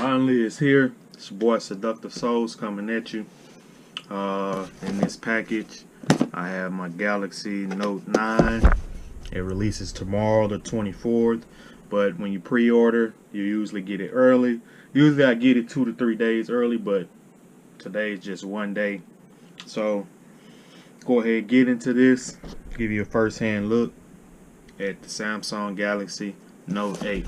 Finally, it's here. It's your boy Seductive Souls coming at you. In this package, I have my Galaxy Note 9. It releases tomorrow, the 24th. But when you pre-order, you usually get it early. Usually I get it 2 to 3 days early, but today is just 1 day. So go ahead and get into this. Give you a first-hand look at the Samsung Galaxy Note 8.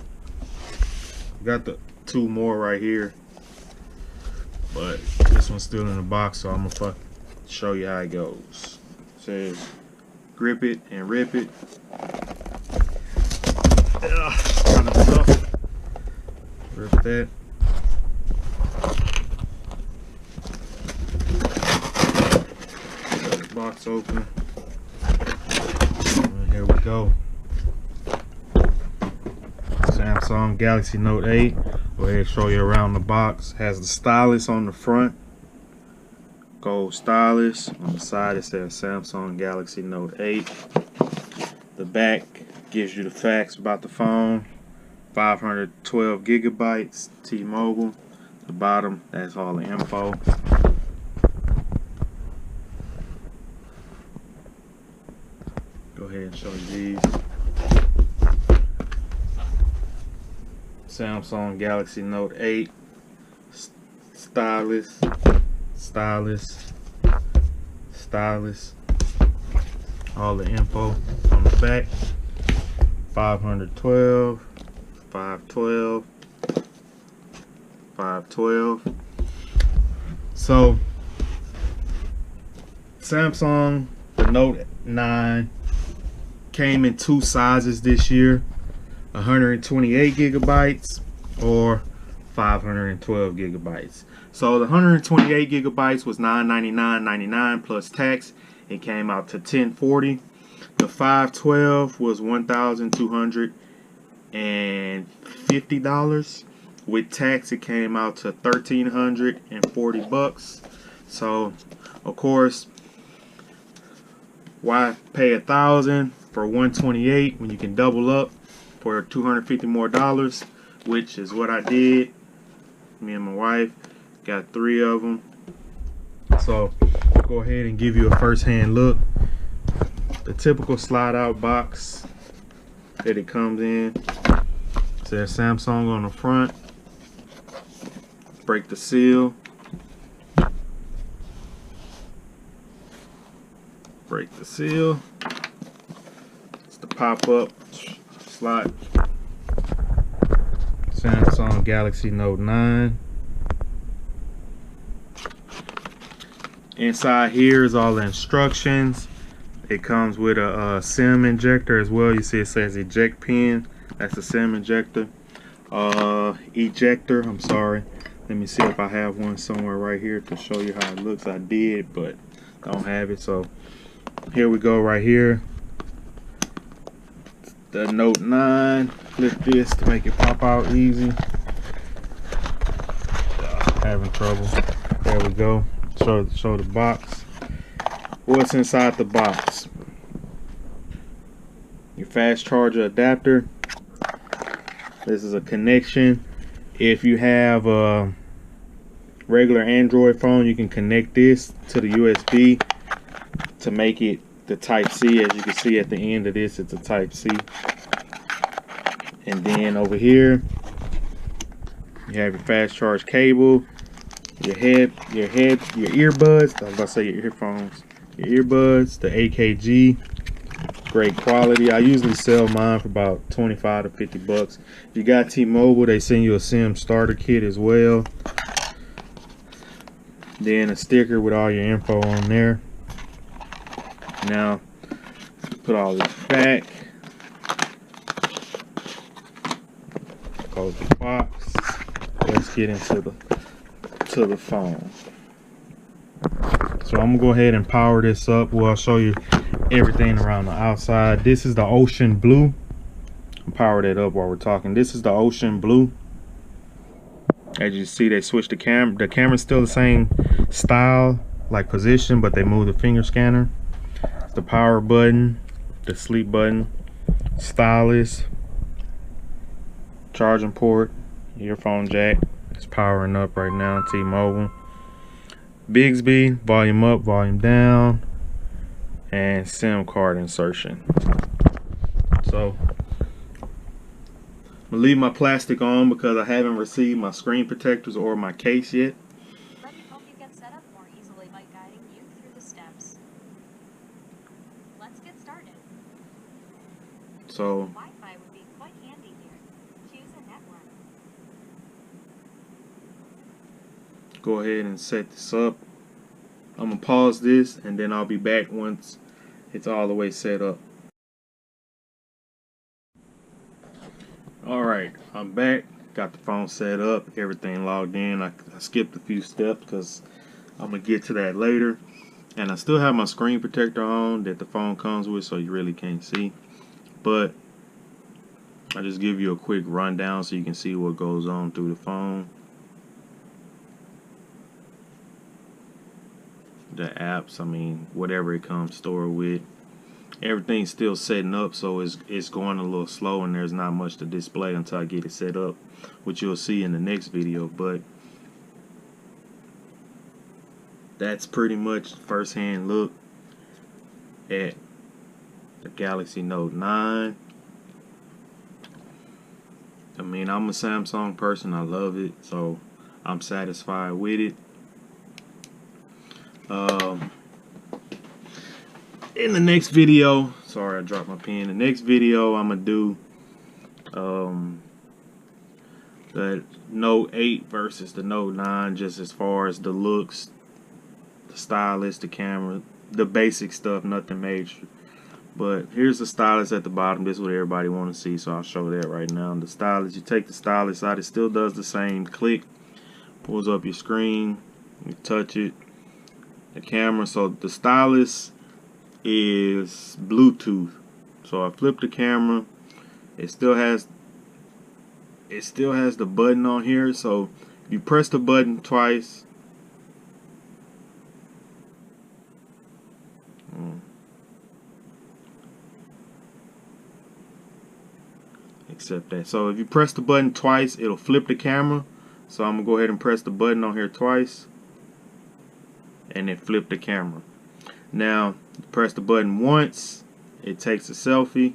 Got the 2 more right here, but this one's still in the box, so I'm gonna show you how it goes. It says grip it and rip it. Kind of tough. Rip that. Got the box open. And here we go. Samsung Galaxy Note 8. Go ahead and show you around the box. Has the stylus on the front. Gold stylus. On the side it says Samsung Galaxy Note 8. The back gives you the facts about the phone. 512 gigabytes, T-Mobile. The bottom, that's all the info. Go ahead and show you these. Samsung Galaxy Note 8 stylus, stylus, stylus. All the info on the back. 512, 512, 512. So Samsung, the Note 9 came in 2 sizes this year. 128 gigabytes or 512 gigabytes. So the 128 gigabytes was $999.99 plus tax. It came out to $1040. The 512 was $1,250 with tax. It came out to $1,340. So of course, why pay $1,000 for 128 when you can double up for $250 more, which is what I did. Me and my wife got 3 of them. So go ahead and give you a first-hand look. The typical slide-out box that it comes in. It says Samsung on the front. Break the seal. Break the seal. It's the pop-up slot. Samsung Galaxy Note 9. Inside here is all the instructions. It comes with a SIM injector as well. You see it says eject pin. That's a SIM injector. Ejector, I'm sorry. Let me see if I have one somewhere right here to show you how it looks. I did, but don't have it. So here we go right here. The Note 9. Flip this to make it pop out easy. Having trouble. There we go. Show the box. What's inside the box? Your fast charger adapter. This is a connection. If you have a regular Android phone, you can connect this to the USB to make it the Type-C. As you can see at the end of this, it's a Type-C. And then over here you have your fast charge cable, your earbuds. I was about to say your earphones, your earbuds, the AKG, great quality. I usually sell mine for about 25 to 50 bucks. If you got T-Mobile, they send you a SIM starter kit as well. Then a sticker with all your info on there. Now put all this back. Close the box. Let's get into the phone. So I'm gonna go ahead and power this up. Well, I'll show you everything around the outside. This is the ocean blue. I'll power that up while we're talking. This is the ocean blue. As you see, they switched the camera. The camera's still the same style, like position, but they moved the finger scanner. The power button, the sleep button, stylus, charging port, earphone jack, It's powering up right now, T-Mobile. Bixby, volume up, volume down, and SIM card insertion. So I'm gonna leave my plastic on because I haven't received my screen protectors or my case yet. Let me help you get set up more easily by guiding you through the steps. Let's get started. So Wi-Fi would be quite handy here. Choose a network. go ahead and set this up. I'm gonna pause this and then I'll be back once it's all the way set up. Alright, I'm back. Got the phone set up, everything logged in. I skipped a few steps because I'm gonna get to that later. And I still have my screen protector on that the phone comes with, so you really can't see. But I'll just give you a quick rundown so you can see what goes on through the phone. The apps, I mean, whatever it comes stored with. Everything's still setting up, so it's going a little slow and there's not much to display until I get it set up, which you'll see in the next video. But that's pretty much first-hand look at the Galaxy Note 9. I mean, I'm a Samsung person. I love it, so I'm satisfied with it. In the next video, sorry I dropped my pen. The next video I'm gonna do the Note 8 versus the Note 9, just as far as the looks, the stylus, the camera, the basic stuff, nothing major. But here's the stylus at the bottom. This is what everybody want to see, so I'll show that right now. The stylus, you take the stylus out, it still does the same click, pulls up your screen, you touch it. The camera, so the stylus is Bluetooth. So I flip the camera, it still has the button on here. So if you press the button twice, accept that. So if you press the button twice, it'll flip the camera. So I'm gonna go ahead and press the button on here twice, and then flip the camera. Now press the button once, it takes a selfie.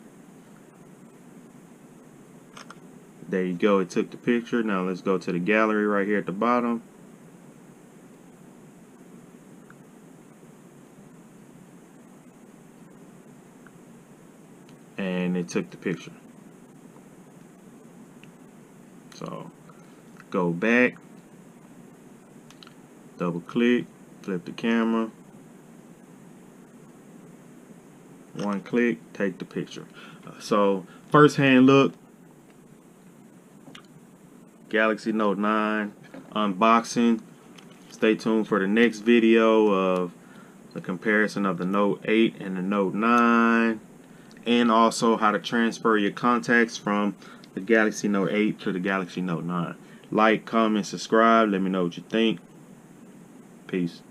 There you go, it took the picture. Now let's go to the gallery right here at the bottom. And it took the picture. So go back, double click, flip the camera, one click, take the picture. So first hand look, Galaxy Note 9 unboxing. Stay tuned for the next video of the comparison of the Note 8 and the Note 9, and also how to transfer your contacts from the Galaxy Note 8 to the Galaxy Note 9. Like, comment, subscribe, let me know what you think. Peace.